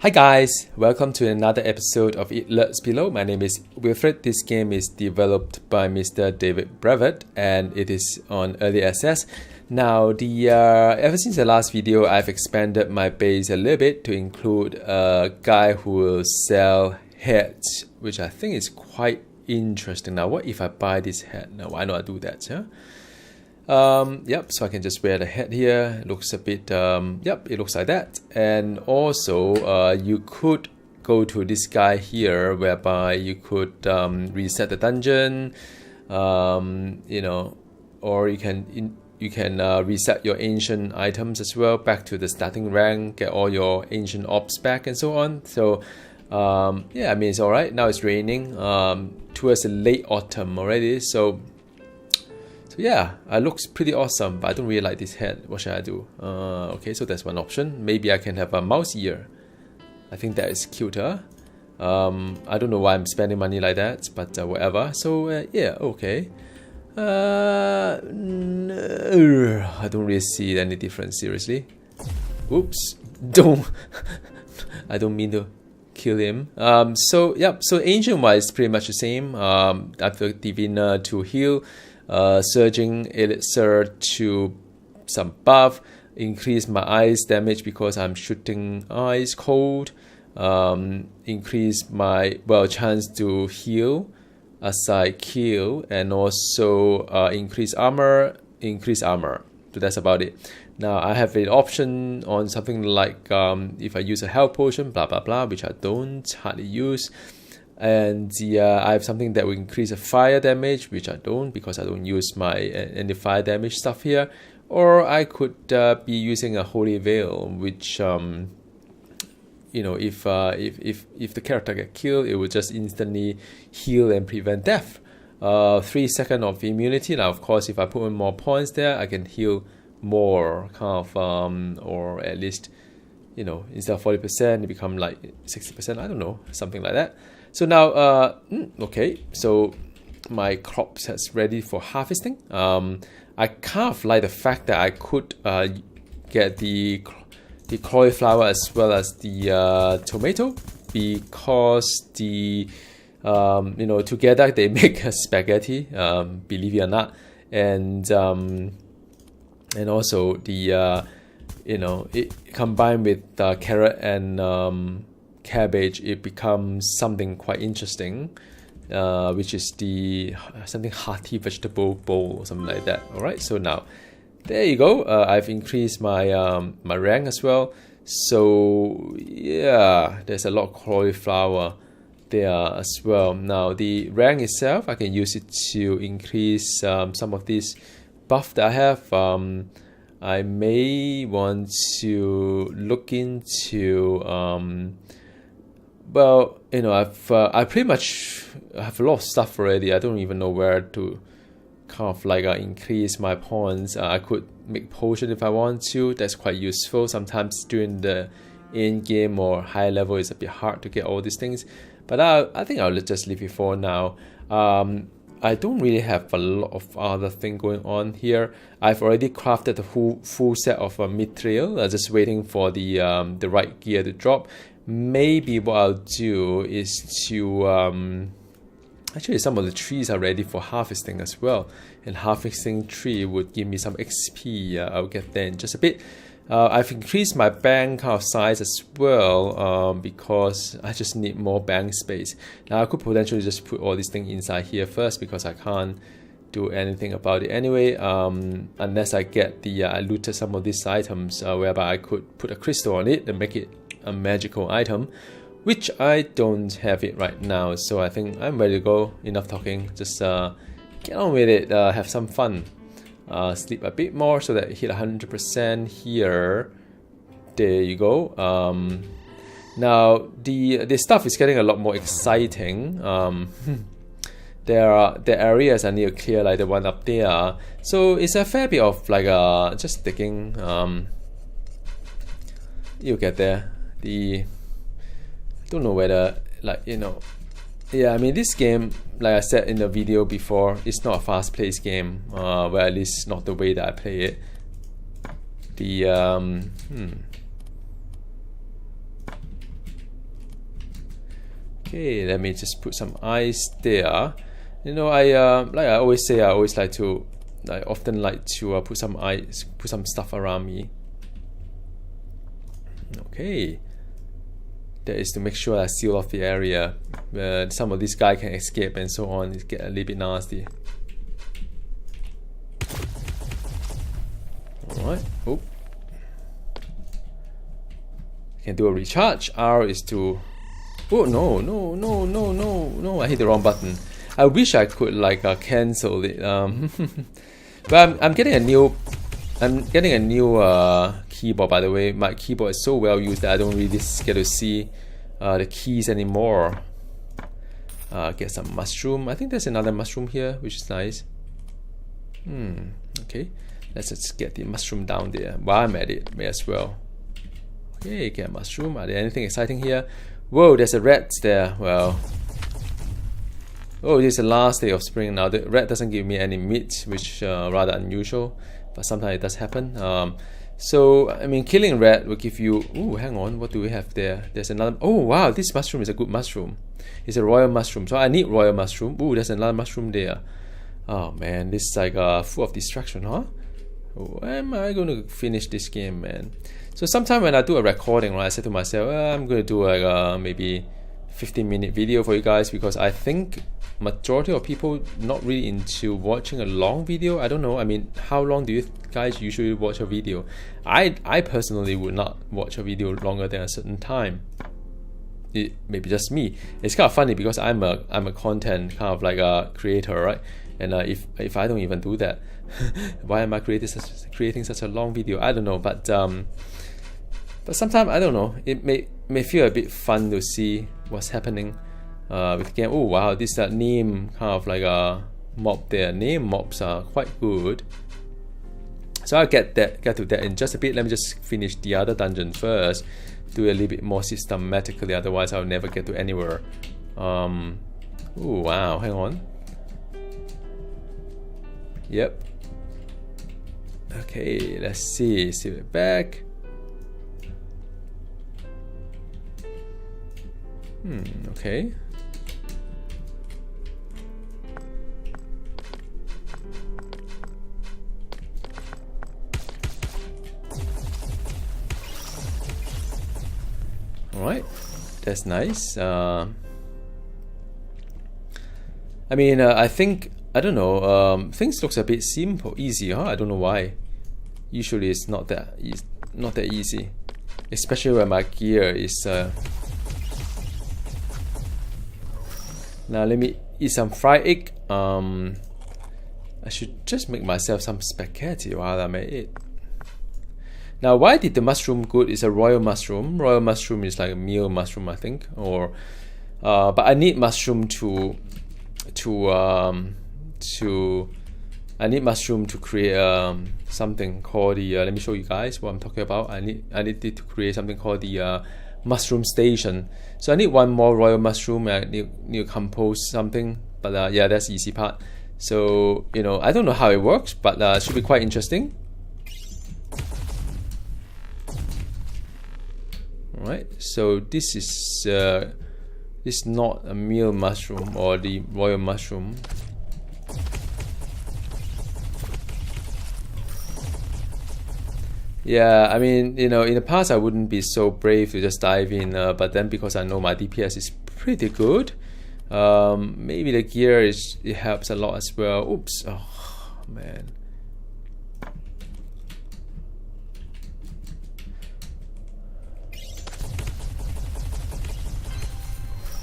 Hi guys, welcome to another episode of Lurks Below. My name is Wilfred. This game is developed by Mr. David Brevet and it is on early access. Now, ever since the last video, I've expanded my base a little bit to include a guy who will sell heads, which I think is quite interesting. Now, what if I buy this head? Now, why not I do that? Huh? Yep, so I can just wear the head here. It looks a bit, yep, it looks like that. And also, you could go to this guy here, whereby you could reset the dungeon, you know, or you can reset your ancient items as well back to the starting rank, get all your ancient orbs back, and so on. So, yeah, I mean, it's all right. Now it's raining towards the late autumn already, so yeah, it looks pretty awesome, but I don't really like this head. What should I do? Okay, so that's one option. Maybe I can have a mouse ear. I think that is cuter. I don't know why I'm spending money like that, but whatever. So yeah, okay. No, I don't really see any difference, seriously. Oops, I don't mean to kill him. So yeah, so ancient wise pretty much the same. I've the Diviner to heal. Surging Elixir to some buff, increase my ice damage because I'm shooting ice cold, increase my chance to heal as I kill, and also increase armor. So that's about it. Now I have an option on something like if I use a health potion, blah blah blah, which I don't hardly use. And I have something that will increase the fire damage, which I don't because I don't use my any fire damage stuff here. Or I could be using a holy veil, which you know, if the character get killed, it will just instantly heal and prevent death. 3 seconds of immunity. Now, of course, if I put in more points there, I can heal more, kind of, or at least, you know, instead of 40%, it become like 60%. I don't know, something like that. So now, okay, so my crops has ready for harvesting. I kind of like the fact that I could get the cauliflower as well as the tomato, because you know, together they make a spaghetti, believe it or not, and also the you know, it combined with carrot and cabbage, it becomes something quite interesting, which is the something hearty vegetable bowl or something like that. All right, so now there you go. I've increased my my rank as well. So yeah, there's a lot of cauliflower there as well. Now the rank itself, I can use it to increase some of this buff that I have. I may want to look into well, you know, I pretty much have a lot of stuff already. I don't even know where to kind of like increase my points. I could make potion if I want to. That's quite useful. Sometimes during the end game or high level, it's a bit hard to get all these things. But I think I'll just leave it for now. I don't really have a lot of other thing going on here. I've already crafted the full set of mithril. Just waiting for the right gear to drop. Maybe what I'll do is to actually, some of the trees are ready for harvesting as well, and harvesting tree would give me some XP. I'll get there in just a bit. I've increased my bank kind of size as well, because I just need more bank space. Now I could potentially just put all these things inside here first, because I can't do anything about it anyway, unless I get I looted some of these items, whereby I could put a crystal on it and make it a magical item, which I don't have it right now. So I think I'm ready to go. Enough talking, just get on with it, have some fun, sleep a bit more so that I hit 100% here. There you go. Now the stuff is getting a lot more exciting. There are the areas I need to clear, like the one up there, so it's a fair bit of like just digging. You'll get there. Don't know whether, like, you know, yeah, I mean, this game, like I said in the video before, it's not a fast-paced game, well, at least not the way that I play it. Okay, let me just put some ice there. You know, I like I always say, I often like to put some ice, put some stuff around me. Okay, that is to make sure I seal off the area where some of this guy can escape and so on. It get a little bit nasty. Alright, oh. Can do a recharge. R is to... Oh, no, I hit the wrong button. I wish I could like cancel it. But I'm getting a new... keyboard, by the way. My keyboard is so well used that I don't really get to see the keys anymore. Get some mushroom. I think there's another mushroom here, which is nice. Okay. Let's just get the mushroom down there. While I'm at it, may as well. Okay, get a mushroom. Are there anything exciting here? Whoa, there's a rat there. Well. Oh, this is the last day of spring now. The rat doesn't give me any meat, which rather unusual. But sometimes it does happen. So, I mean, killing rat will give you... Ooh, hang on. What do we have there? There's another... Oh, wow. This mushroom is a good mushroom. It's a royal mushroom. So I need royal mushroom. Ooh, there's another mushroom there. Oh, man. This is like full of distraction, huh? When am I going to finish this game, man? So sometime when I do a recording, right, I say to myself, well, I'm going to do like maybe 15-minute video for you guys, because I think majority of people not really into watching a long video. I don't know. I mean, how long do you guys usually watch a video? I personally would not watch a video longer than a certain time. It maybe just me. It's kind of funny because I'm a content kind of like a creator, right? And if I don't even do that, why am I creating such a long video? I don't know, but sometimes I don't know. It may feel a bit fun to see what's happening with the game. Oh wow, this name kind of like a mob there. Name mobs are quite good. So I'll get to that in just a bit. Let me just finish the other dungeon first. Do a little bit more systematically. Otherwise, I'll never get to anywhere. Oh wow, hang on. Yep. Okay, let's see. See it back. Okay. Alright, that's nice. I mean, I think, I don't know, things looks a bit simple, easy, huh? I don't know why. Usually it's not that easy, especially when my gear is. Now let me eat some fried egg. I should just make myself some spaghetti while I'm at it. Now, why did the mushroom good? It's a royal mushroom. Royal mushroom is like a meal mushroom, I think. Or, but I need mushroom to create something called the. Let me show you guys what I'm talking about. I need it to create something called the mushroom station. So I need one more royal mushroom. I need to compose something. But yeah, that's the easy part. So you know, I don't know how it works, but it should be quite interesting. Alright, so this is not a meal mushroom or the royal mushroom. Yeah, I mean, you know, in the past I wouldn't be so brave to just dive in, but then because I know my DPS is pretty good, maybe the gear it helps a lot as well. Oops, oh man.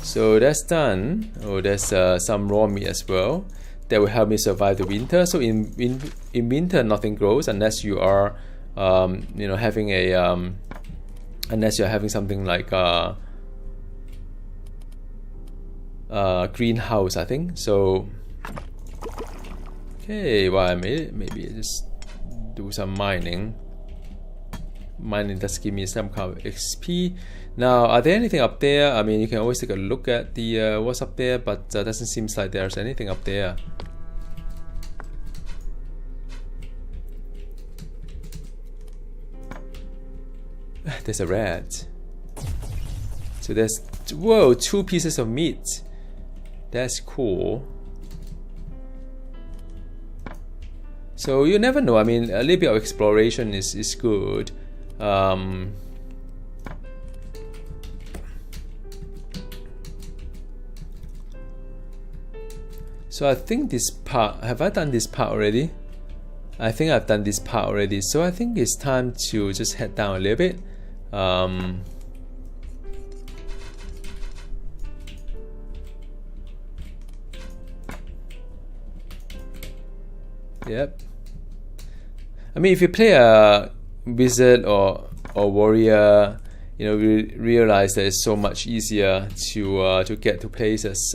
So that's done. Oh, there's some raw meat as well that will help me survive the winter. So in winter, nothing grows unless you are, you know, having a unless you're having something like a greenhouse, I think. So okay, while I made it, maybe just do some mining. Mining does give me some kind of XP. Now, are there anything up there? I mean, you can always take a look at the what's up there, but doesn't seem like there's anything up there. There's a rat. So there's, whoa, 2 pieces of meat. That's cool. So you never know. I mean, a little bit of exploration is good. So I think this part, have I done this part already? I think I've done this part already. So I think it's time to just head down a little bit. Yep. I mean, if you play a wizard or warrior, you know, we realize that it's so much easier to get to places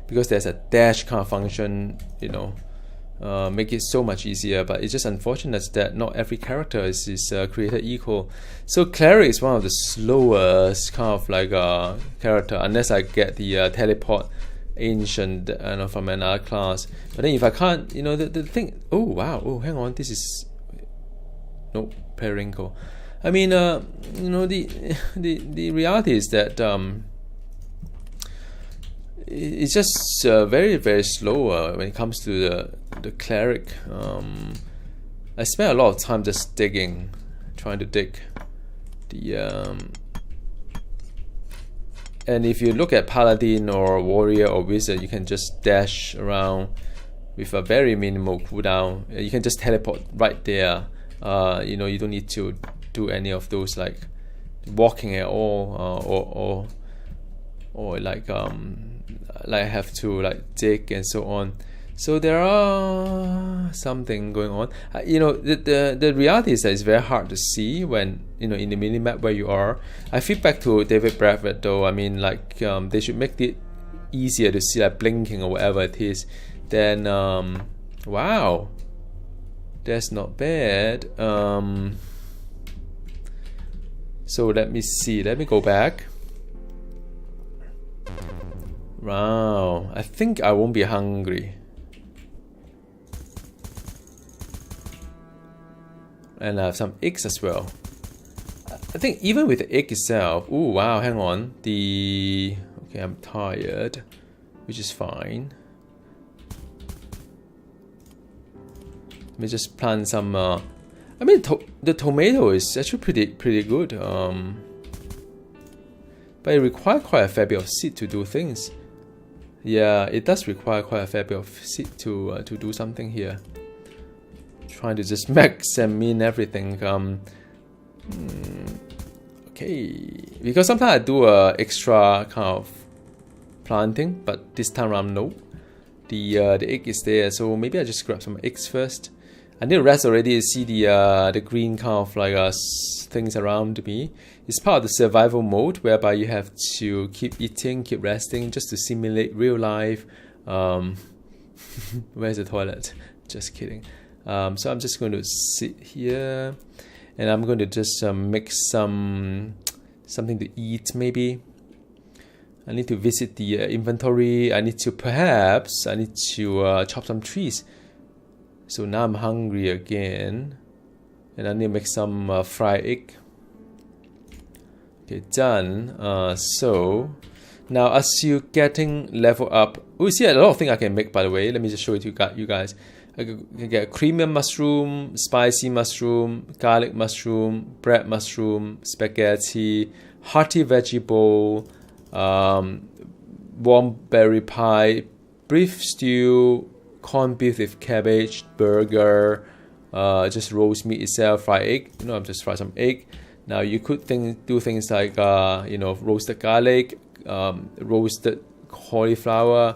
because there's a dash kind of function, you know, make it so much easier. But it's just unfortunate that not every character is created equal. So Cleric is one of the slowest kind of like character, unless I get the teleport ancient from another class. But then if I can't, you know, the thing, oh wow, oh hang on, this is no Perinkle. I mean, you know, the reality is that it's just very slow when it comes to the Cleric. I spent a lot of time just digging, trying to dig the and if you look at Paladin or Warrior or Wizard, you can just dash around with a very minimal cooldown. You can just teleport right there. You know, you don't need to do any of those like walking at all, or like have to like dig and so on. So there are something going on. You know, the reality is that it's very hard to see when, you know, in the minimap where you are. I feedback to David Bradford though. I mean, like they should make it easier to see, like blinking or whatever it is. Then wow, that's not bad. So let me see. Let me go back. Wow, I think I won't be hungry. And I have some eggs as well. I think even with the egg itself, oh wow, hang on. Okay, I'm tired, which is fine. Let me just plant some. I mean, the tomato is actually pretty good. But it requires quite a fair bit of seed to do things. Yeah, it does require quite a fair bit of seed to do something here. Trying to just max and min everything. Okay, because sometimes I do extra kind of planting, but this time around no. The egg is there, so maybe I just grab some eggs first. I need to rest already to see the green kind of like things around me. It's part of the survival mode whereby you have to keep eating, keep resting, just to simulate real life. Where's the toilet? Just kidding. So I'm just going to sit here, and I'm going to just make something to eat. Maybe I need to visit the inventory. I need to chop some trees. So now I'm hungry again, and I need to make some fried egg. Okay, done. So now as you getting level up, we see a lot of things I can make. By the way, let me just show it to you guys. I can get creamy mushroom, spicy mushroom, garlic mushroom, bread mushroom, spaghetti, hearty veggie bowl, warm berry pie, beef stew, corned beef with cabbage, burger, just roast meat itself, fried egg. You know, I'm just fry some egg. Now you could do things like you know, roasted garlic, roasted cauliflower,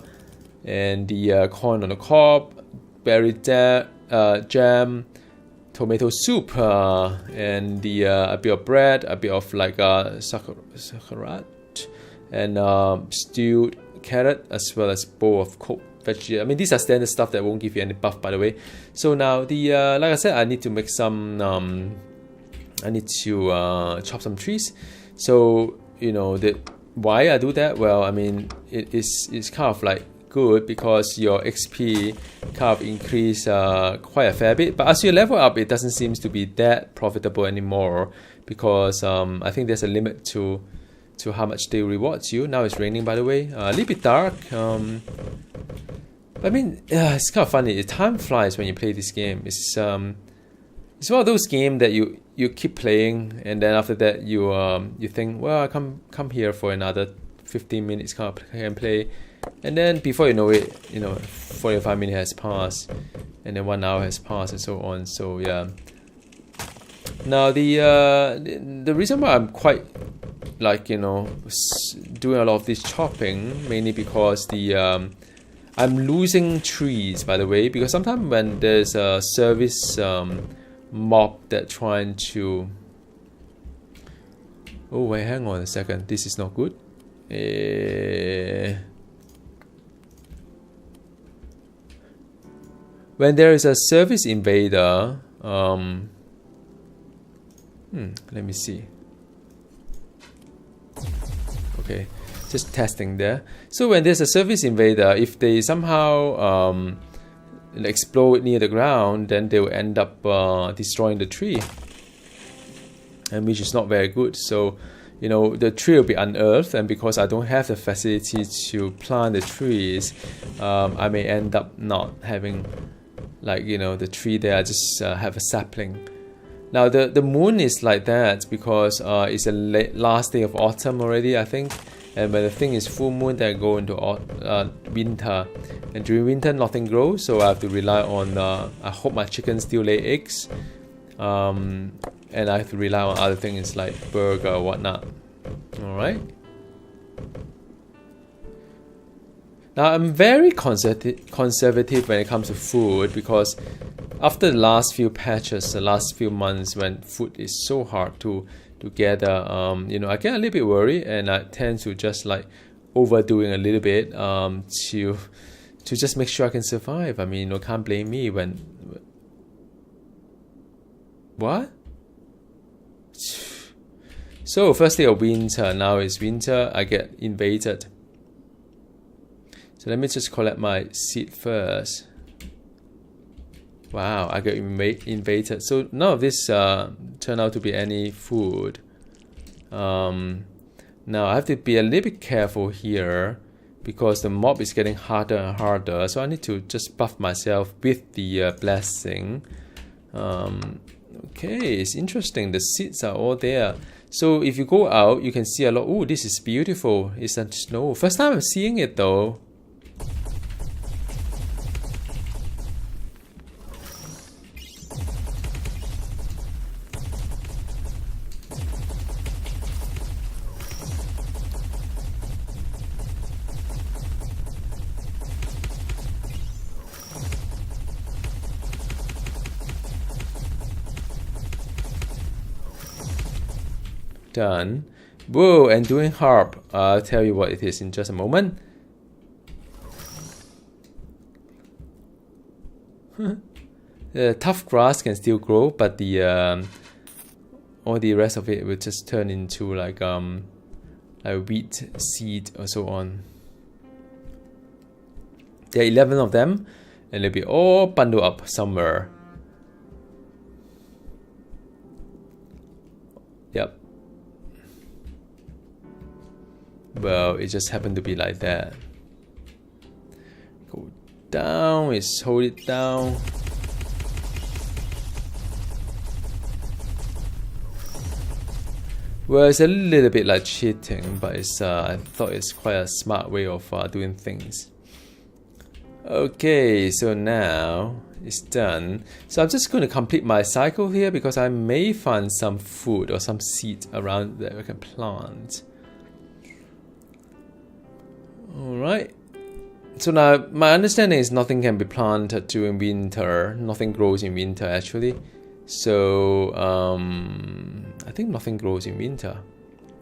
and the corn on the cob, berry jam, tomato soup, and a bit of bread, a bit of like sauerkraut, and stewed carrot, as well as bowl of cooked veggie. I mean, these are standard stuff that won't give you any buff, by the way. So now like I said, I need to make some. I need to chop some trees. So you know why I do that? Well, I mean, it's kind of like good because your XP kind of increase quite a fair bit. But as you level up, it doesn't seem to be that profitable anymore because I think there's a limit to to how much they reward you. Now it's raining, by the way. A little bit dark. I mean, it's kind of funny. Time flies when you play this game. It's one of those games that you keep playing, and then after that you think, well, I come here for another 15 minutes, can play, and then before you know it, 45 minutes has passed, and then 1 hour has passed, and so on. So yeah. Now the reason why I'm quite doing a lot of this chopping, mainly because I'm losing trees, by the way, because sometimes when there's a service mob that trying to... Oh wait, hang on a second, this is not good. When there is a service invader, let me see. Okay, just testing there. So when there's a service invader, if they somehow explode near the ground, then they will end up destroying the tree, and which is not very good. So the tree will be unearthed, and because I don't have the facility to plant the trees, I may end up not having the tree there. I just have a sapling. Now the moon is like that because it's a last day of autumn already, I think. And when the thing is full moon, then I go into winter. And during winter, nothing grows, so I have to rely on... I hope my chickens still lay eggs. And I have to rely on other things like burger or whatnot. Alright. Now I'm very conservative when it comes to food, because after the last few patches, the last few months, when food is so hard to gather, I get a little bit worried, and I tend to just overdoing a little bit to just make sure I can survive. I mean, can't blame me when... What? So first day of winter, now it's winter, I get invaded. So let me just collect my seed first. Wow, I got invaded. So none of this turned out to be any food. Now I have to be a little bit careful here, because the mob is getting harder and harder. So I need to just buff myself with the blessing. Okay, it's interesting. The seeds are all there. So if you go out, you can see a lot. Oh, this is beautiful. It's a snow. First time I'm seeing it though. Done. Whoa, and doing harp. I'll tell you what it is in just a moment. The tough grass can still grow, but the all the rest of it will just turn into like wheat seed or so on. There are 11 of them, and they'll be all bundled up somewhere. Yep. Well, it just happened to be like that. Go down, let's hold it down. Well, it's a little bit like cheating, but it's I thought it's quite a smart way of doing things. Okay, so now it's done. So I'm just going to complete my cycle here, because I may find some food or some seed around that we can plant. Alright. So now my understanding is nothing can be planted during winter. Nothing grows in winter actually. So I think nothing grows in winter.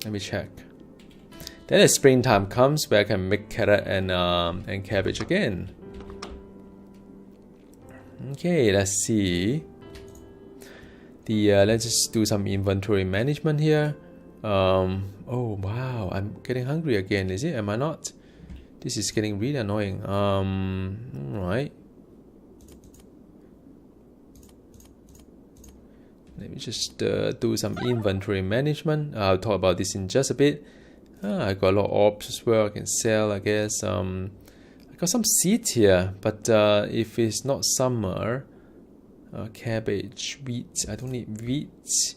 Let me check. Then as springtime comes, where I can make carrot and cabbage again. Okay, let's see. Let's just do some inventory management here. Oh wow, I'm getting hungry again, is it? Am I not? This is getting really annoying. Alright. Let me just do some inventory management. I'll talk about this in just a bit. I got a lot of orbs as well. I can sell, I guess. I got some seeds here, but if it's not summer, cabbage, wheat. I don't need wheat.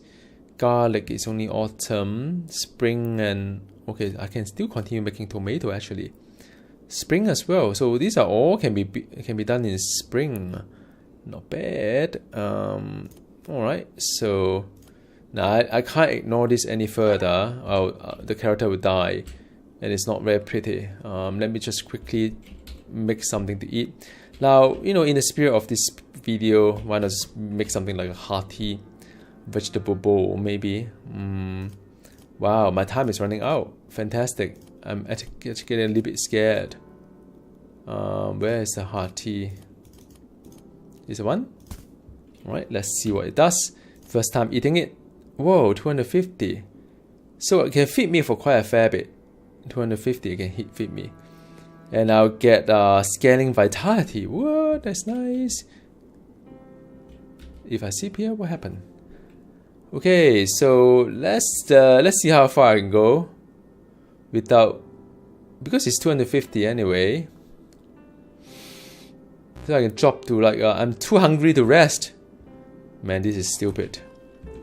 Garlic is only autumn. Spring and okay, I can still continue making tomato actually. Spring as well. So these are all can be done in spring. Not bad. All right. So now I can't ignore this any further. The character will die, and it's not very pretty. Let me just quickly make something to eat. Now, you know, in the spirit of this video, why not just make something like a hearty vegetable bowl, maybe. Wow, my time is running out. Fantastic. I'm actually getting a little bit scared. Where is the hearty? Is it one? Alright, let's see what it does. First time eating it. Whoa, 250. So it can feed me for quite a fair bit. 250 it can feed me. And I'll get scaling vitality. Whoa, that's nice. If I sip here, what happened? Okay, so let's see how far I can go without, because it's 250 anyway. So I can drop to like I'm too hungry to rest. Man, this is stupid.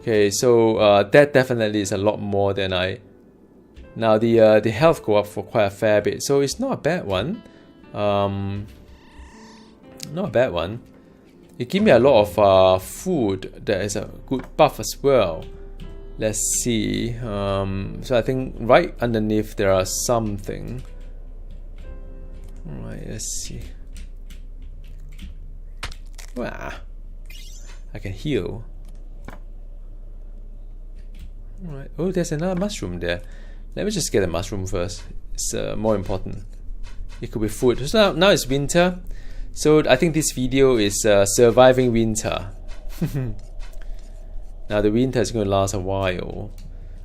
Okay, so that definitely is a lot more than I. Now the health go up for quite a fair bit, so it's not a bad one. Not a bad one. It gives me a lot of food that is a good buff as well. Let's see. So I think right underneath there are something. Alright, let's see. Wow. I can heal. Alright. Oh, there's another mushroom there. Let me just get a mushroom first. It's more important. It could be food. So now it's winter. So I think this video is surviving winter. Now the winter is going to last a while.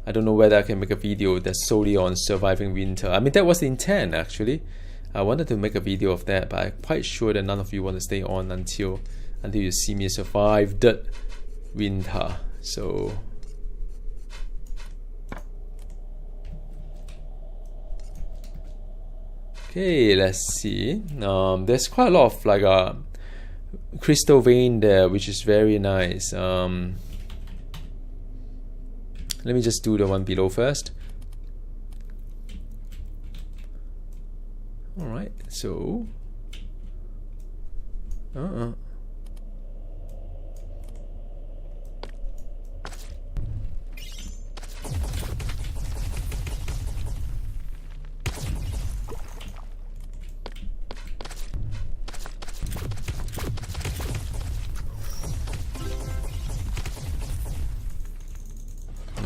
I don't know whether I can make a video that's solely on surviving winter. I mean, that was the intent actually. I wanted to make a video of that, but I'm quite sure that none of you want to stay on until you see me survive the winter. So okay, let's see. There's quite a lot of like a crystal vein there, which is very nice. Let me just do the one below first. All right, so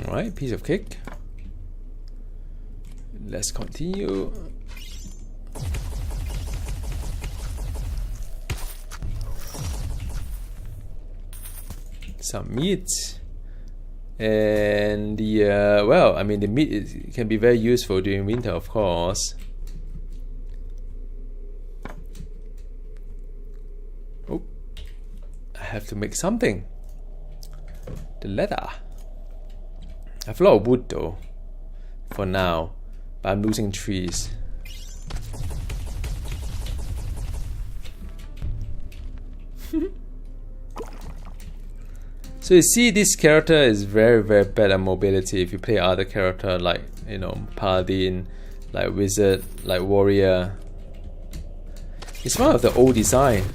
Alright, piece of cake. Let's continue. Some meat. And the, well, I mean the meat can be very useful during winter, of course. Oh, I have to make something. The leather. I have a lot of wood though, for now, but I'm losing trees. So you see, this character is very bad at mobility. If you play other character like, you know, paladin, like wizard, like warrior, it's one of the old design.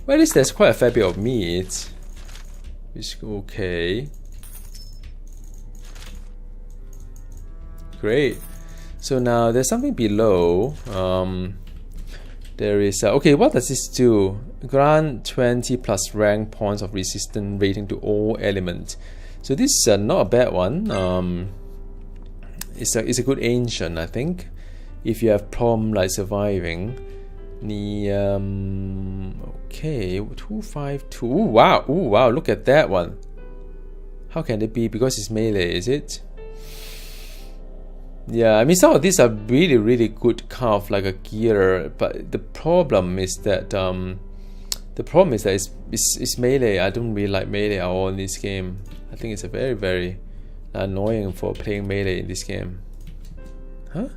Well, at least there's quite a fair bit of meat. It's okay. Great. So now there's something below. There is okay. What does this do? Grant 20 plus rank points of resistance rating to all elements. So this is not a bad one. It's a good ancient, I think. If you have problem like surviving. Okay, 252. Ooh, wow! Ooh, wow! Look at that one. How can it be? Because it's melee, is it? Yeah, I mean some of these are really good kind of like a gear, but the problem is that The problem is that it's melee. I don't really like melee at all in this game. I think it's a very, very annoying for playing melee in this game. Huh?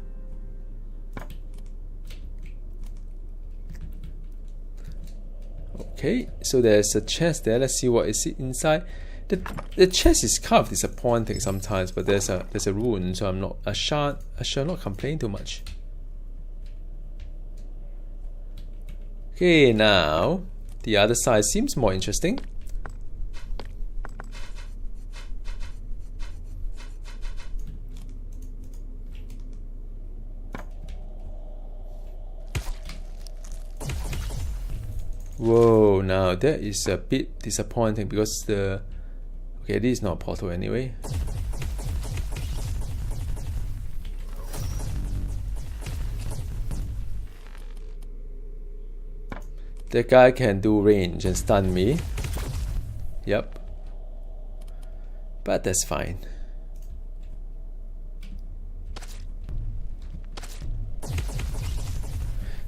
Okay, so there's a chest there. Let's see what is inside. The chest is kind of disappointing sometimes, but there's a rune, so I shall not complain too much. Okay, now the other side seems more interesting. Whoa, now that is a bit disappointing because okay, this is not a portal anyway. The guy can do range and stun me. Yep. But that's fine.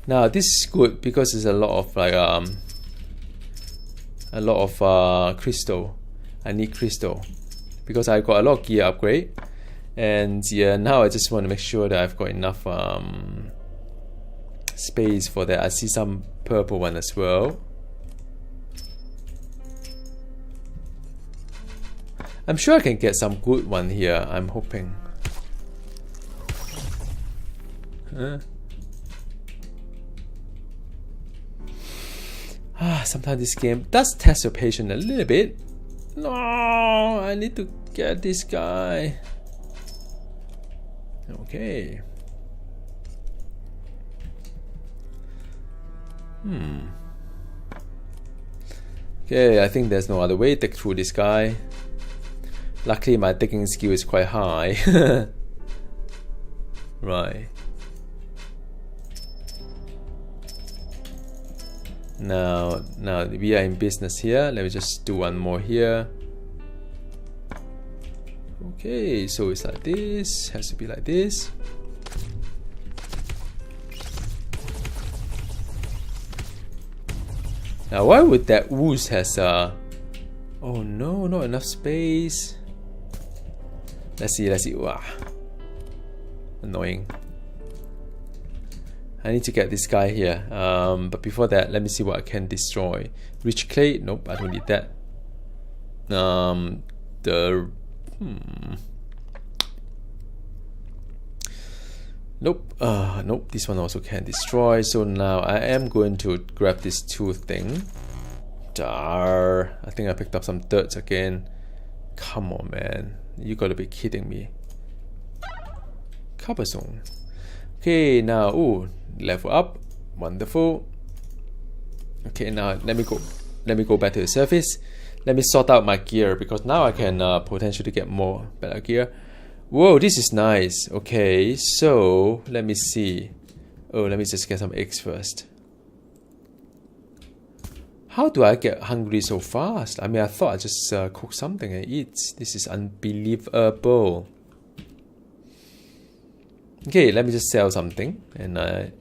Now this is good because there's a lot of like crystal. I need crystal because I got a lot of gear upgrade, and yeah, now I just want to make sure that I've got enough space for that. I see some purple one as well. I'm sure I can get some good one here. I'm hoping. Sometimes this game does test your patience a little bit. No, I need to get this guy. Okay. Okay, I think there's no other way to dig through this guy. Luckily, my digging skill is quite high. Right. Now we are in business here. Let me just do one more here. Okay, so it's like this. Has to be like this. Now, why would that ooze has oh no, not enough space. Let's see. Wow, annoying. I need to get this guy here. But before that, let me see what I can destroy. Rich clay? Nope, I don't need that. Nope. Nope. This one also can destroy. So now I am going to grab this tooth thing. Dar. I think I picked up some dirt again. Come on, man. You gotta be kidding me. Cobblestone. Okay, now, ooh, level up. Wonderful. Okay, now let me go back to the surface. Let me sort out my gear because now I can potentially get more better gear. Whoa, this is nice. Okay, so let me see. Oh, let me just get some eggs first. How do I get hungry so fast? I mean, I thought I just cook something and eat. This is unbelievable. Okay, let me just sell something, and I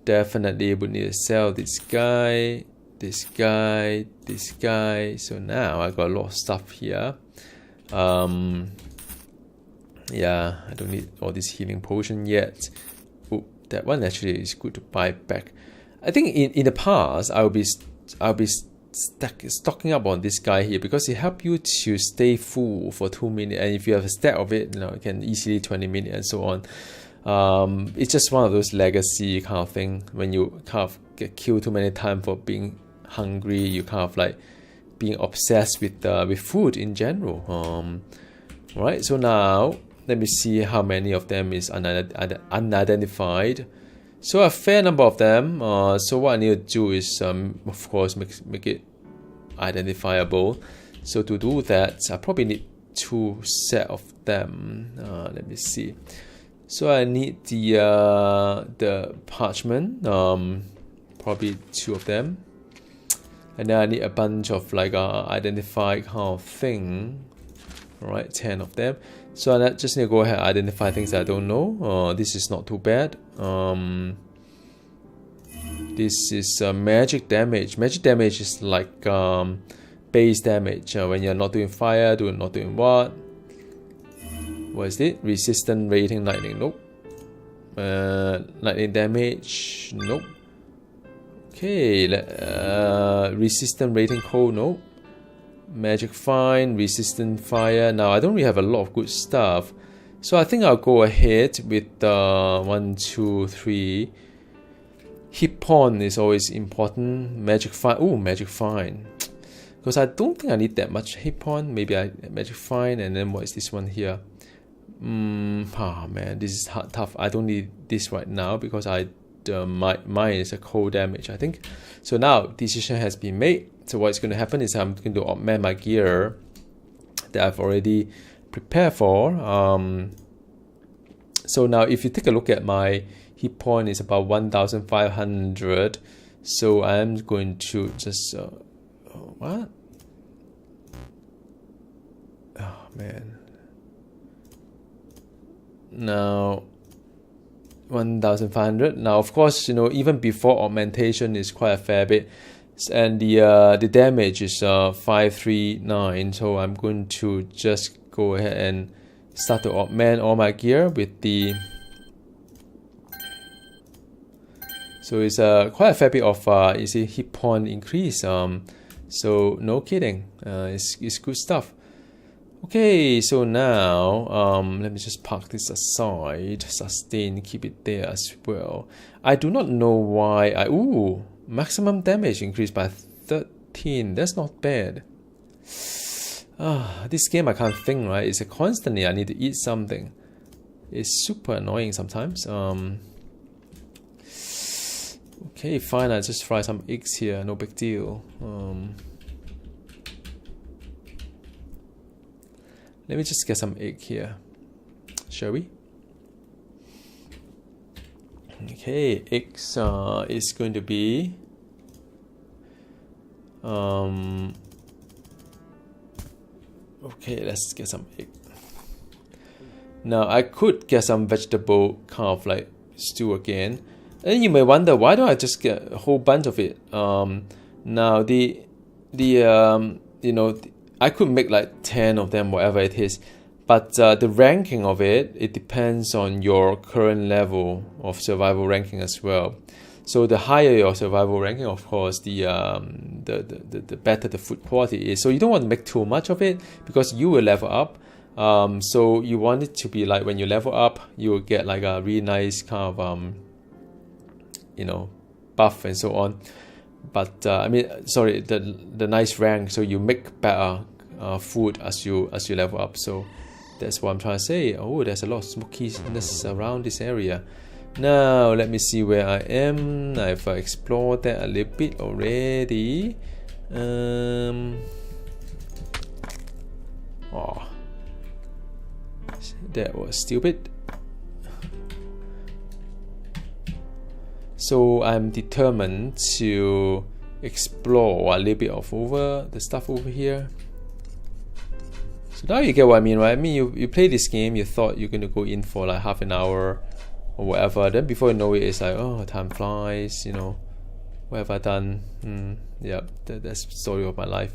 definitely would need to sell this guy, this guy, this guy. So now I got a lot of stuff here. Yeah, I don't need all this healing potion yet. Oh, that one actually is good to buy back. I think in the past I'll be stocking up on this guy here because it helps you to stay full for 2 minutes, and if you have a stack of it, you know, it can easily 20 minutes and so on. It's just one of those legacy kind of thing. When you kind of get killed too many times for being hungry, you kind of like being obsessed with food in general. Right, so now let me see how many of them is unidentified. So a fair number of them. So what I need to do is of course make it identifiable. So to do that, I probably need 2 sets of them. Let me see. So I need the parchment, probably 2 of them, and then I need a bunch of like identified kind of thing. All right, 10 of them. So I just need to go ahead and identify things I don't know. This is not too bad. This is magic damage. Magic damage is like base damage when you're not doing fire, not doing what? What is it? Resistant rating lightning. Nope. Lightning damage. Nope. Okay. Resistant rating cold. Nope. Magic fine. Resistant fire. Now I don't really have a lot of good stuff, so I think I'll go ahead with 1, 2, 3. Hit point is always important. Magic fine. Oh, magic fine. Because I don't think I need that much hit point. Maybe I magic fine, and then what is this one here? Man, this is tough. I don't need this right now because mine is a cold damage, I think. So now decision has been made. So what's going to happen is I'm going to augment my gear that I've already prepared for. So now if you take a look at my hit point, is about 1,500. So I'm going to just what? Oh man. Now 1,500. Now of course, you know, even before augmentation is quite a fair bit, and the damage is 539. So I'm going to just go ahead and start to augment all my gear with the. So it's quite a fair bit of you see, hit point increase. So no kidding, it's good stuff. Okay, so now let me just park this aside. Sustain, keep it there as well. I do not know why maximum damage increased by 13. That's not bad. This game I can't think, right? It's constantly I need to eat something. It's super annoying sometimes. Okay, fine. I just fry some eggs here. No big deal. Let me just get some egg here, shall we? Okay, eggs is going to be okay, let's get some egg. Now I could get some vegetable kind of like stew again. And you may wonder, why don't I just get a whole bunch of it? Now you know, I could make like 10 of them, whatever it is, but the ranking of it depends on your current level of survival ranking as well. So the higher your survival ranking, of course, the better the food quality is. So you don't want to make too much of it because you will level up. So you want it to be like when you level up, you will get like a really nice kind of you know, buff and so on. But I mean, sorry, the nice rank. So you make better food as you level up. So that's what I'm trying to say. Oh, there's a lot of smokiness around this area. Now let me see where I am. I've explored that a little bit already. Oh, that was stupid. So I'm determined to explore a little bit of the stuff over here. So now you get what I mean, right? I mean, you play this game, you thought you're going to go in for like half an hour or whatever. Then before you know it, it's like, oh, time flies, you know. What have I done? Yeah, that's the story of my life.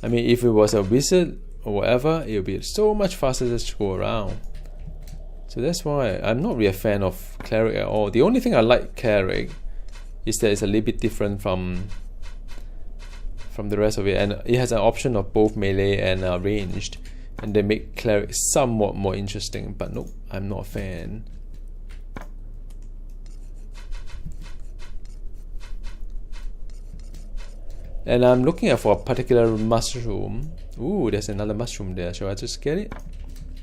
I mean, if it was a wizard or whatever, it would be so much faster just to go around. So that's why I'm not really a fan of Cleric at all. The only thing I like Cleric is that it's a little bit different from the rest of it, and it has an option of both melee and ranged, and they make Cleric somewhat more interesting. But nope, I'm not a fan. And I'm looking for a particular mushroom. Ooh, there's another mushroom there. Shall I just get it?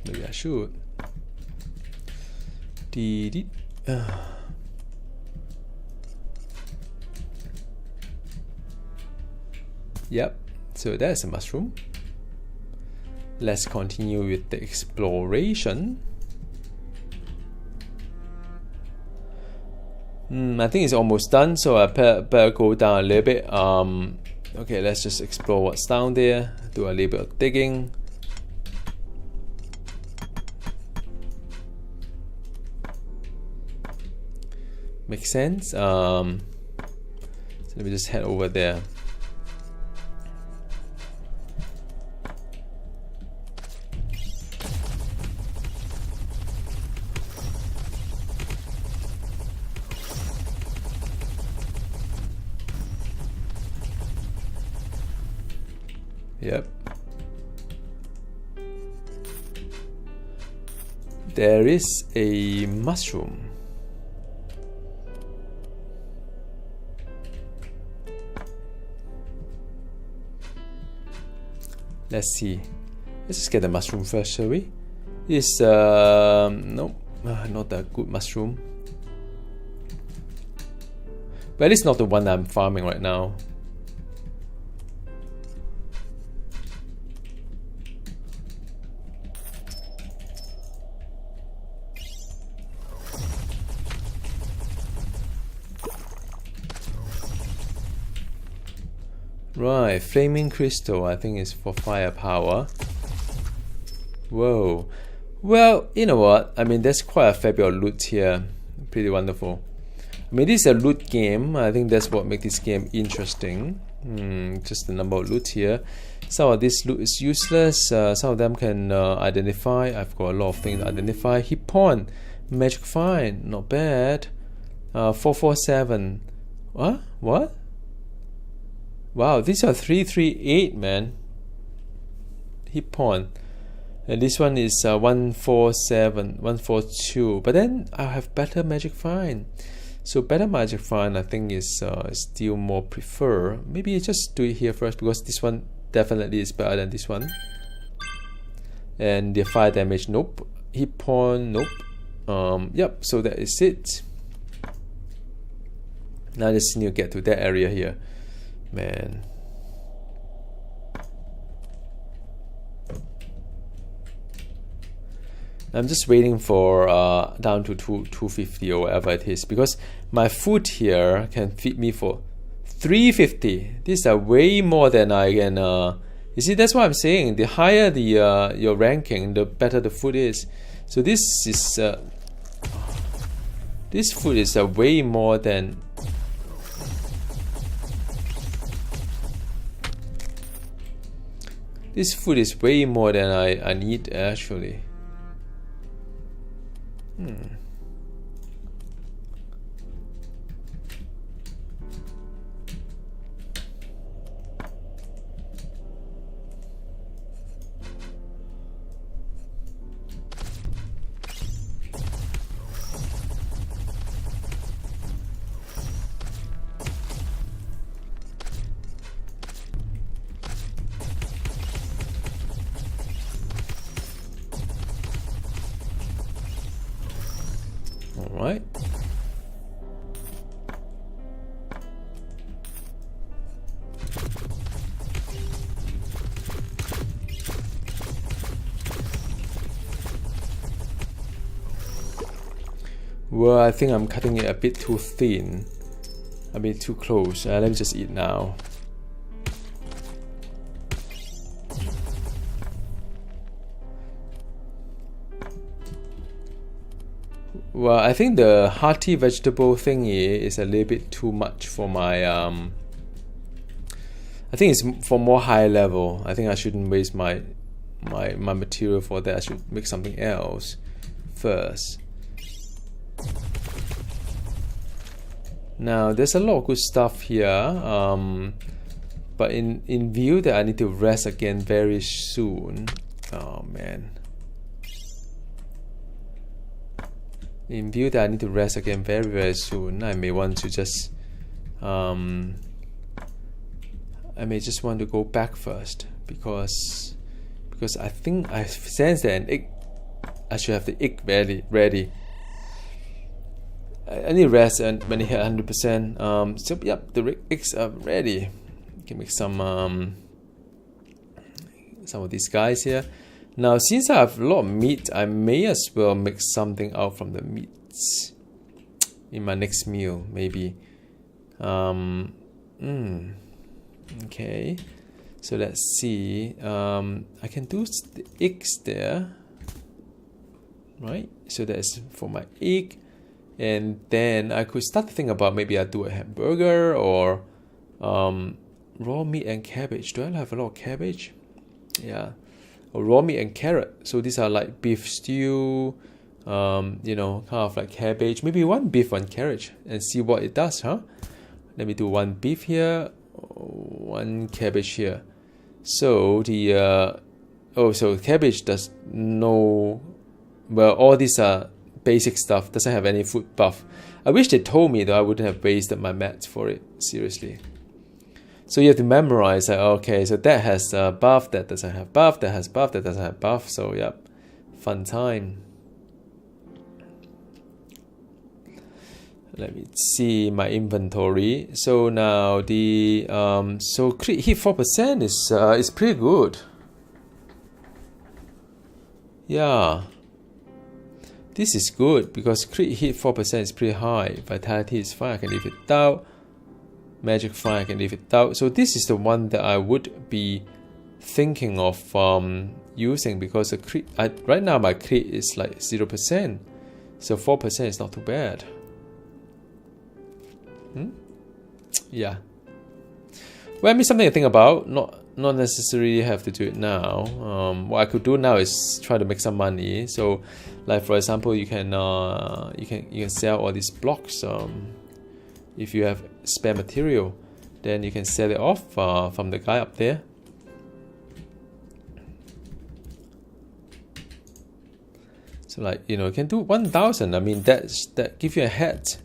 Maybe I should. Yep, so there's a mushroom. Let's continue with the exploration. I think it's almost done, so I better go down a little bit. Okay, let's just explore what's down there. Do a little bit of digging. Makes sense. So let me just head over there. Yep. There is a mushroom. Let's see. Let's just get the mushroom first, shall we? This nope, not that good mushroom. But it's not the one that I'm farming right now. Right, flaming crystal, I think is for firepower. Whoa. Well, you know what? I mean, there's quite a fair bit of loot here. Pretty wonderful. I mean, this is a loot game. I think that's what makes this game interesting. Just the number of loot here. Some of this loot is useless. Some of them can identify. I've got a lot of things to identify. Hit point. Magic find. Not bad. 447. What? Wow, these are 338, man. Hit point. And this one is 147, 142. But then I have better magic find. So better magic find, I think, is still more prefer. Maybe just do it here first, because this one definitely is better than this one. And the fire damage, nope. Hit point, nope. Yep, so that is it. Now I just need to get to that area here. Man. I'm just waiting for down to 250 or whatever it is, because my food here can feed me for 350. These are way more than I can. You see, that's what I'm saying. The higher the your ranking, the better the food is. So this is this food is way more than. This food is way more than I need, actually. Alright. Well, I think I'm cutting it a bit too thin. A bit too close. Let me just eat now. Well, I think the hearty vegetable thingy is a little bit too much for my I think it's for more high level. I think I shouldn't waste my material for that. I should make something else first. Now there's a lot of good stuff here, but in view that I need to rest again very soon. Oh man. In view that I need to rest again very soon, I may want to just I may just want to go back first, because I think I sense that an egg, I should have the egg ready. I need rest, and when I hit 100%, so yep, the eggs are ready. You can make some of these guys here. Now, since I have a lot of meat, I may as well make something out from the meats in my next meal, maybe. Okay, so let's see. I can do the eggs there, right? So that's for my egg, And then I could start to think about maybe I do a hamburger or raw meat and cabbage. Do I have a lot of cabbage? Yeah. Or raw meat and carrot. So these are like beef stew, you know, kind of like cabbage. Maybe one beef, one carrot, and see what it does, huh? Let me do one beef here, one cabbage here. So the so cabbage does no, well, all these are basic stuff, doesn't have any food buff. I wish they told me, though. I wouldn't have wasted my mats for it, seriously. So you have to memorize, like, okay, so that has buff, that doesn't have buff, that has buff, that doesn't have buff. So yep, fun time. Let me see my inventory. So now the so crit hit 4% is pretty good. Yeah, this is good because crit hit 4% is pretty high. Vitality is fine, I can leave it out. Magic fine, I can leave it out. So this is the one that I would be thinking of using, because the crit, right now my crit is like 0%. So 4% is not too bad. Yeah. Well, I mean, something to think about. Not necessarily have to do it now. What I could do now is try to make some money. So, like for example, you can sell all these blocks. If you have spare material, then you can sell it off from the guy up there. So, like, you know, you can do 1,000. I mean, that give you a hat.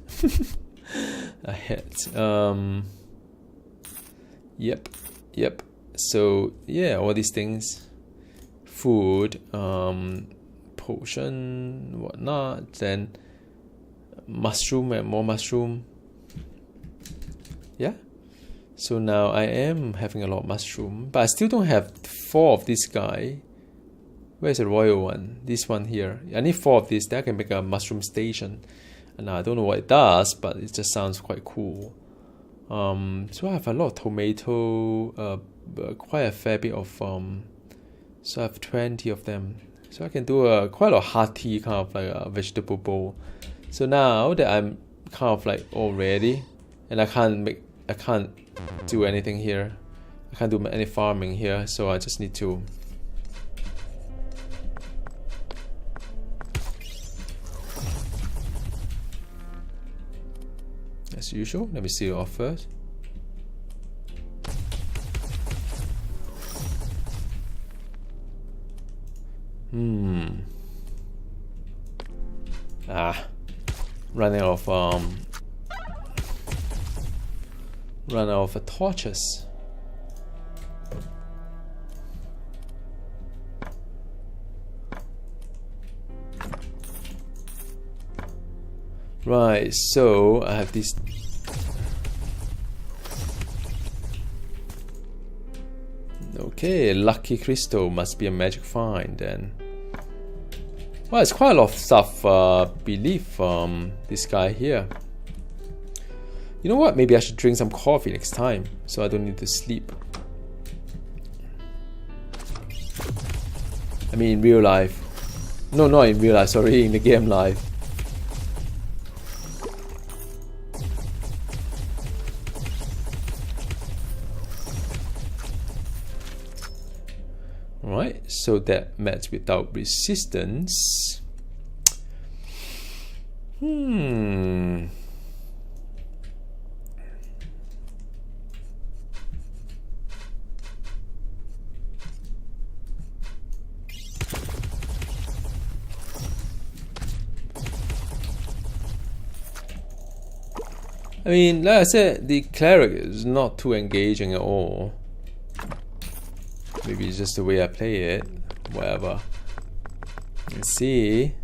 A hat. Yep. So yeah, all these things, food, potion, whatnot, then mushroom and more mushroom. Yeah. So now I am having a lot of mushroom, but I still don't have 4 of this guy. Where's the royal one? This one here. I need 4 of this. Then I can make a mushroom station. And I don't know what it does, but it just sounds quite cool. So I have a lot of tomato, quite a fair bit of, so I have 20 of them. So I can do quite a hearty kind of like a vegetable bowl. So now that I'm kind of like all ready, and I can't do anything here. I can't do any farming here, so I just need to as usual. Let me see it off first. Running out of torches. Right, so I have this. Okay, lucky crystal must be a magic find then. Well, it's quite a lot of stuff beneath this guy here. You know what? Maybe I should drink some coffee next time, so I don't need to sleep. I mean, in real life. No, not in real life. Sorry, in the game life. Alright, so that match without resistance. I mean, like I said, the Cleric is not too engaging at all. Maybe it's just the way I play it. Whatever. Let's see.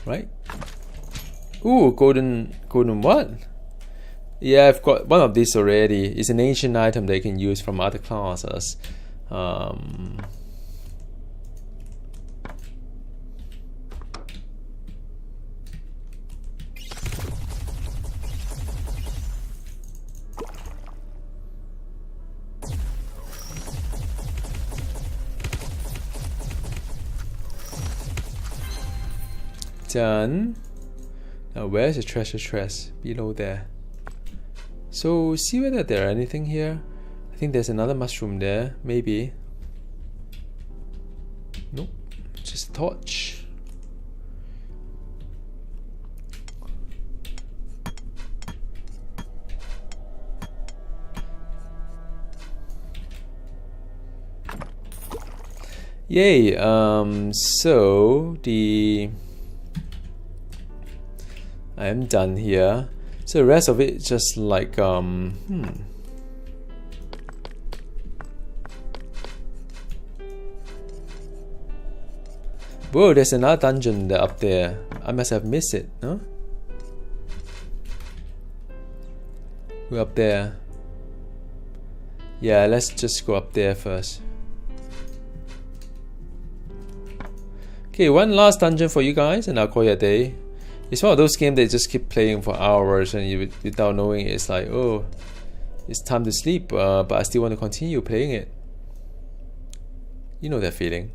Right? Ooh, golden what? Yeah, I've got one of these already. It's an ancient item they can use from other classes. Done. Now where's the treasure chest? Below there. So see whether there are anything here. I think there's another mushroom there, maybe. Nope, just a torch. Yay, so I am done here. So the rest of it just like Whoa, there's another dungeon up there. I must have missed it, huh? We're up there. Yeah, let's just go up there first. Okay, one last dungeon for you guys and I'll call it a day. It's one of those games that just keep playing for hours and you, without knowing it's like, oh, it's time to sleep, but I still want to continue playing it. You know that feeling.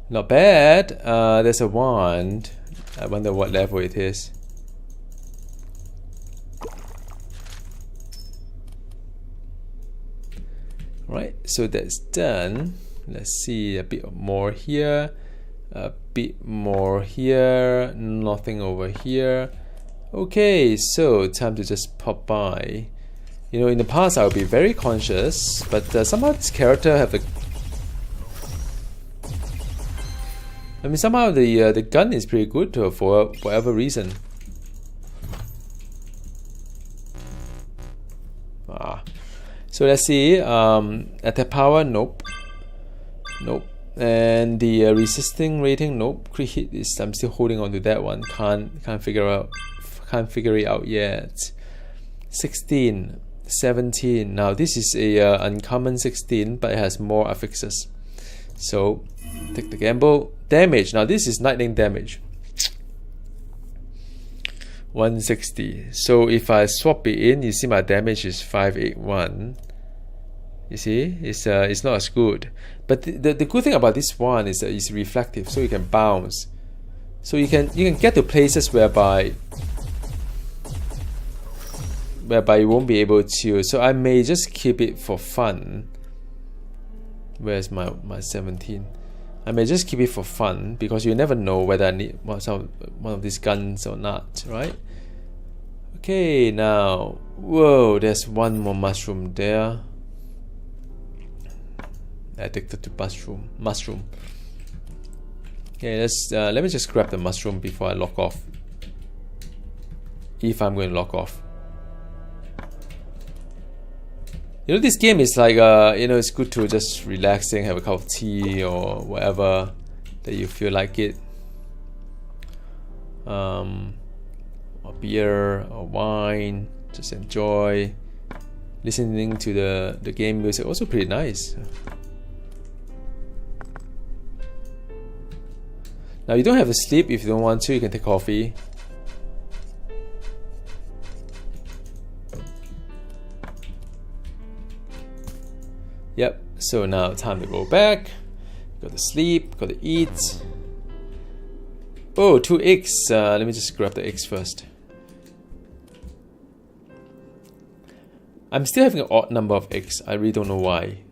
Not bad. There's a wand. I wonder what level it is. Right, so that's done. Let's see, a bit more here, a bit more here, nothing over here. Okay, so time to just pop by. You know, in the past I would be very conscious, but somehow this character have the somehow the gun is pretty good for whatever reason. So let's see. Attack power, nope, nope. And the resisting rating, nope. Crit hit is, I'm still holding on to that one. Can't figure it out yet. 16, 17. Now this is a uncommon 16, but it has more affixes. So take the gamble. Damage. Now this is lightning damage. 160. So if I swap it in, you see my damage is 581. You see, it's not as good. But the good thing about this one is that it's reflective, so you can bounce. So you can get to places whereby you won't be able to. So I may just keep it for fun. Where's my 17? I may just keep it for fun because you never know whether I need one of these guns or not, right? Okay, now, whoa, there's one more mushroom there. Addicted to mushroom. Okay, let me just grab the mushroom before I lock off. If I'm going to lock off. You know, this game is like, you know, it's good to just relaxing, have a cup of tea or whatever that you feel like it. Or beer or wine, just enjoy. Listening to the game music, also pretty nice. Now you don't have to sleep if you don't want to, you can take coffee. Yep, so now time to go back. Go to sleep, go to eat. Oh, 2 eggs. Let me just grab the eggs first. I'm still having an odd number of eggs. I really don't know why.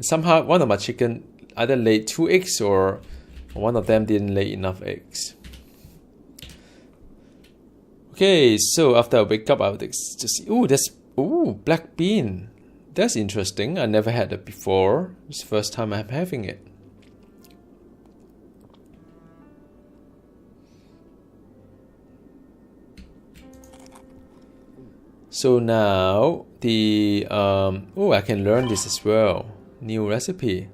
Somehow one of my chicken either laid 2 eggs or one of them didn't lay enough eggs. Okay, so after I wake up, I would just black bean. That's interesting. I never had it before. It's the first time I'm having it. So now the I can learn this as well. New recipe.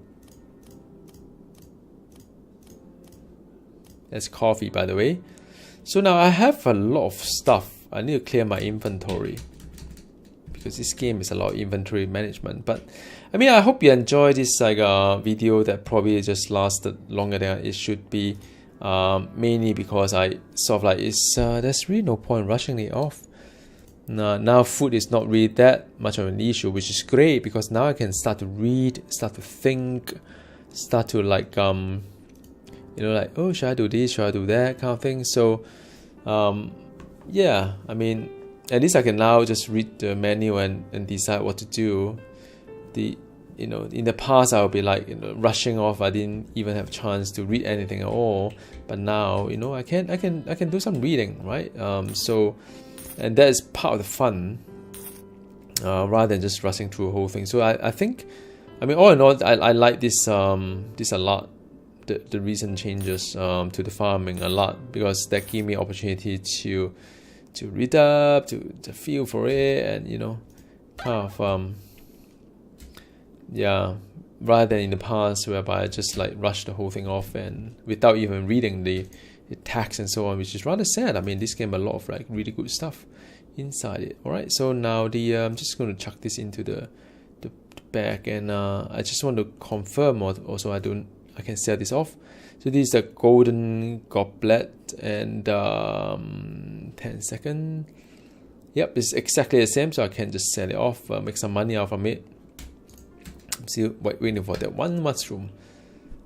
That's coffee, by the way. So now I have a lot of stuff. I need to clear my inventory because this game is a lot of inventory management. But I mean, I hope you enjoyed this like video that probably just lasted longer than it should be, mainly because I sort of like there's really no point rushing it off. Now food is not really that much of an issue, which is great because now I can start to read, start to think, start to like like, oh, should I do this, should I do that kind of thing. So yeah, I mean, at least I can now just read the menu and decide what to do. In the past I would be like rushing off. I didn't even have a chance to read anything at all. But now I can do some reading, right? And that is part of the fun, rather than just rushing through the whole thing. So I think, I mean, all in all, I like this a lot. The recent changes to the farming a lot, because that gave me opportunity to read up, to feel for it, and kind of yeah, rather than in the past whereby I just like rushed the whole thing off and without even reading the text and so on, which is rather sad. I mean, this game a lot of like really good stuff inside it. All right, so now I'm just going to chuck this into the bag, and I just want to confirm also I can sell this off. So this is the golden goblet, and 10 seconds. Yep, it's exactly the same, so I can just sell it off, make some money out from it. I'm still waiting for that one mushroom,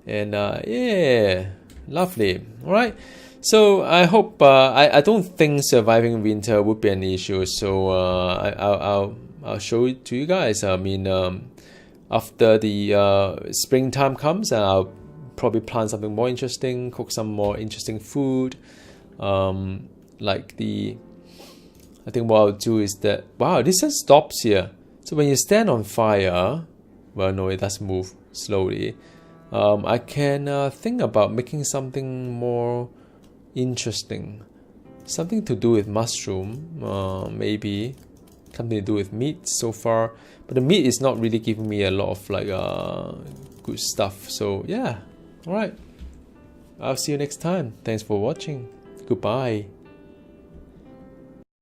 and yeah, lovely. All right, so I hope I don't think surviving winter would be an issue. So I'll show it to you guys. I mean, after the springtime comes, and I'll probably plant something more interesting, cook some more interesting food. I think what I'll do is that, wow, this just stops here. So when you stand on fire, well, no, it does move slowly. I can think about making something more interesting, something to do with mushroom, maybe something to do with meat so far. But the meat is not really giving me a lot of like good stuff. So yeah, all right. I'll see you next time. Thanks for watching. Goodbye.